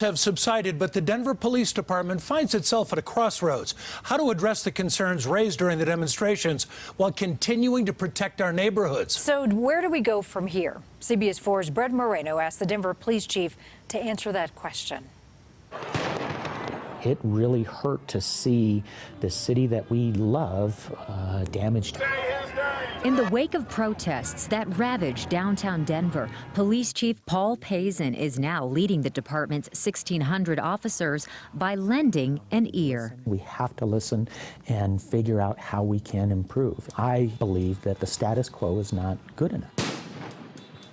Have subsided, but the Denver Police Department finds itself at a crossroads. How to address the concerns raised during the demonstrations while continuing to protect our neighborhoods. So where do we go from here? CBS 4's Brett Moreno asked the Denver police chief to answer that question. It really hurt to see the city that we love damaged. In the wake of protests that ravaged downtown Denver, Police Chief Pazen is now leading the department's 1,600 officers by lending an ear. We have to listen and figure out how we can improve. I believe that the status quo is not good enough.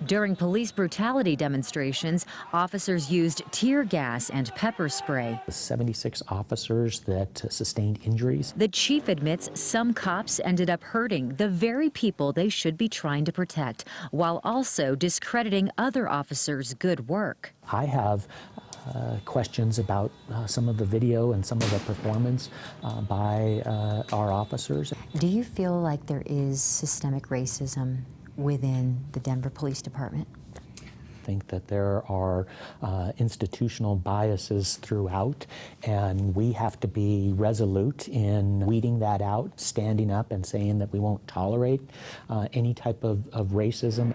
During police brutality demonstrations, officers used tear gas and pepper spray. 76 officers that sustained injuries. The chief admits some cops ended up hurting the very people they should be trying to protect, while also discrediting other officers' good work. I have questions about some of the video and some of the performance by our officers. Do you feel like there is systemic racism within the Denver Police Department? I think that there are institutional biases throughout, and we have to be resolute in weeding that out, standing up and saying that we won't tolerate any type of racism.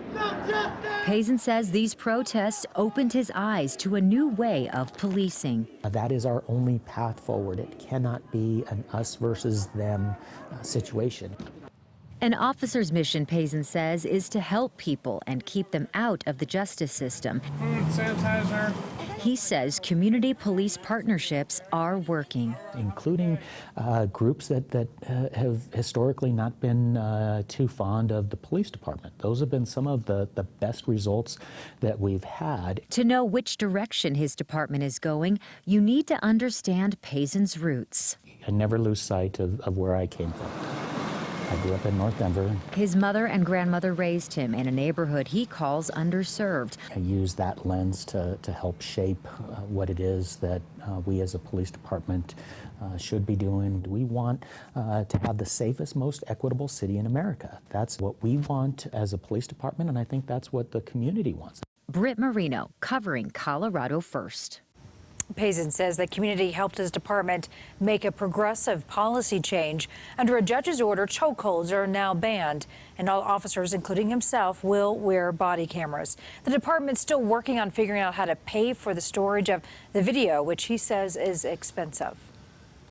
Pazen says these protests opened his eyes to a new way of policing. That is our only path forward. It cannot be an us versus them situation. An officer's mission, Pazen says, is to help people and keep them out of the justice system. Food, sanitizer. He says community police partnerships are working. Including groups that have historically not been too fond of the police department. Those have been some of the best results that we've had. To know which direction his department is going, you need to understand Pazen's roots. I never lose sight of where I came from. I grew up in North Denver. His mother and grandmother raised him in a neighborhood he calls underserved. I use that lens to help shape what it is that we as a police department should be doing. We want to have the safest, most equitable city in America. That's what we want as a police department, and I think that's what the community wants. Brett Moreno, covering Colorado First. Pazen says the community helped his department make a progressive policy change. Under a judge's order, chokeholds are now banned, and all officers, including himself, will wear body cameras. The department's still working on figuring out how to pay for the storage of the video, which he says is expensive.